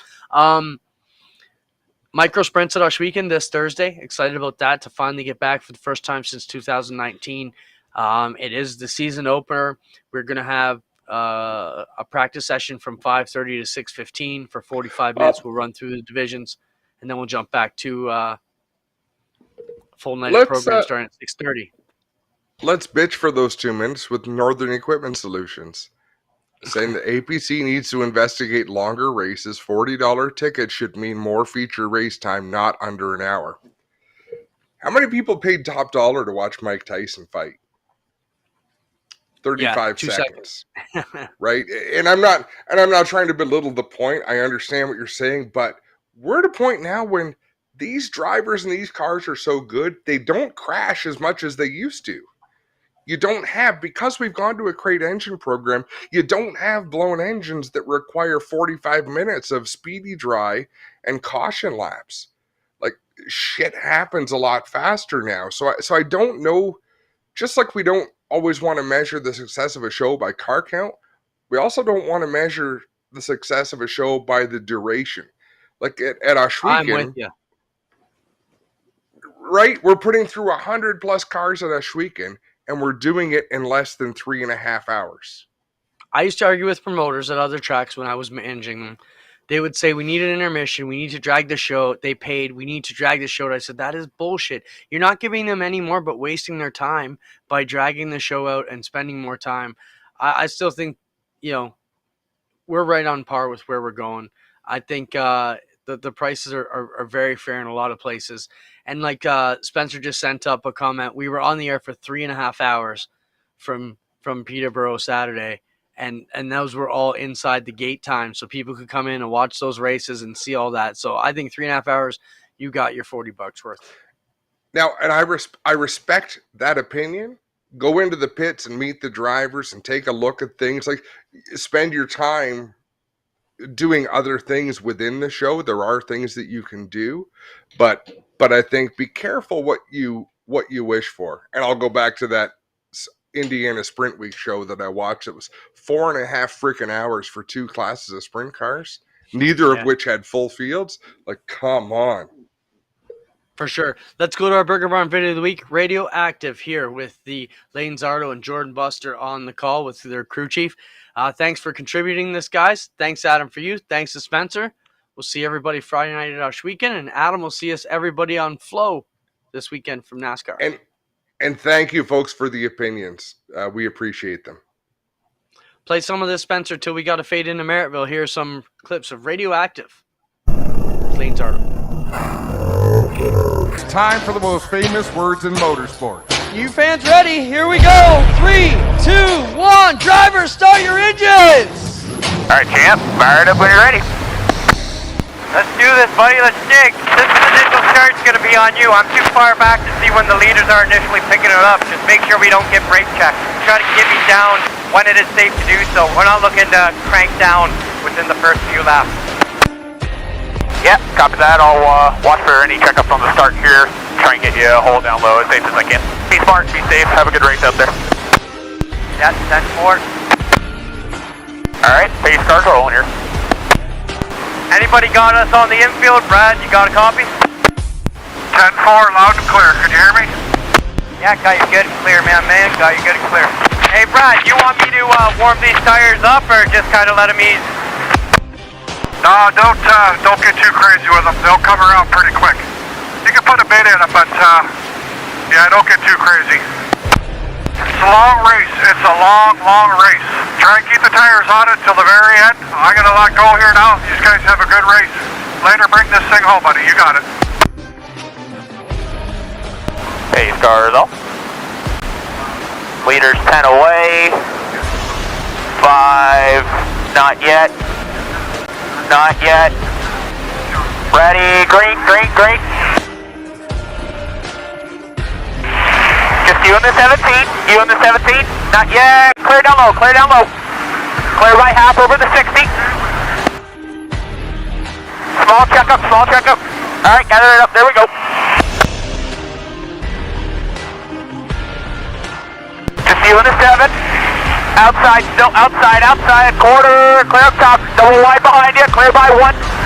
Micro sprints at Oshweek this Thursday. Excited about that, to finally get back for the first time since 2019. It is the season opener. We're going to have a practice session from 5:30 to 6:15 for 45 minutes. We'll run through the divisions, and then we'll jump back to full night of program starting at 6:30. Let's bitch for those 2 minutes with Northern Equipment Solutions, saying the APC needs to investigate longer races. $40 tickets should mean more feature race time, not under an hour. How many people paid top dollar to watch Mike Tyson fight? 35 seconds. Right? And I'm not trying to belittle the point. I understand what you're saying, but we're at a point now when these drivers and these cars are so good, they don't crash as much as they used to. You don't have, because we've gone to a crate engine program, you don't have blown engines that require 45 minutes of speedy dry and caution laps. Like, shit happens a lot faster now. So I don't know, just like we don't always want to measure the success of a show by car count, we also don't want to measure the success of a show by the duration. Like at Oshweek, I'm with you. Right? We're putting through 100 plus cars at Oshweek, and we're doing it in less than 3.5 hours. I used to argue with promoters at other tracks when I was managing them. They would say, we need an intermission. We need to drag the show. They paid. We need to drag the show. And I said, that is bullshit. You're not giving them any more but wasting their time by dragging the show out and spending more time. I still think, we're right on par with where we're going. I think the prices are very fair in a lot of places. And like Spencer just sent up a comment, we were on the air for 3.5 hours from Peterborough Saturday. And those were all inside the gate time, so people could come in and watch those races and see all that. So I think 3.5 hours, you got your $40 worth. Now, and I respect that opinion. Go into the pits and meet the drivers and take a look at things. Like, spend your time doing other things within the show. There are things that you can do, but I think be careful what you wish for. And I'll go back to that Indiana Sprint Week show that I watched. It was 4.5 freaking hours for 2 classes of sprint cars, neither of which had full fields. Like, come on. For sure. Let's go to our Burger Barn video of the week. Radioactive here with the Lane Zardo and Jordan Buster on the call with their crew chief. Thanks for contributing this, guys. Thanks, Adam, for you. Thanks to Spencer. We'll see everybody Friday night at Oshweek, and Adam will see us everybody on Flow this weekend from NASCAR. And thank you, folks, for the opinions. We appreciate them. Play some of this, Spencer, till we got to fade into Meritville. Here are some clips of Radioactive. Lane Zardo. Time for the most famous words in motorsports. You fans ready? Here we go. 3, 2, 1. Drivers, start your engines. All right, champ. Fire it up when you're ready. Let's do this, buddy. Let's dig. This initial start's going to be on you. I'm too far back to see when the leaders are initially picking it up. Just make sure we don't get brake checked. Try to give me down when it is safe to do so. We're not looking to crank down within the first few laps. Yeah, copy that. I'll watch for any checkups on the start here. Try and get you hold down low as safe as I can. Be smart, be safe. Have a good race out there. Yeah, 10-4. All right, pace car's rolling here. Anybody got us on the infield? Brad, you got a copy? 10-4, loud and clear. Can you hear me? Yeah, got you good and clear, man. Got you good and clear. Hey, Brad, you want me to warm these tires up or just kind of let them ease? No, don't get too crazy with them. They'll come around pretty quick. You can put a bit in it, but yeah, don't get too crazy. It's a long race. It's a long race. Try and keep the tires on it till the very end. I'm going to let go here now. These guys have a good race. Later, bring this thing home, buddy. You got it. Pace cars off. Leaders 10 away. 5, not yet. Not yet. Ready, green. Just you and the 17. You and the 17. Not yet. Clear down low. Clear down low. Clear right half over the 60. Small checkup. Small checkup. All right, gather it up. There we go. Just you and the 7. Outside, still outside, outside. Quarter. Clear up top. Double wide behind you. Clear by 1.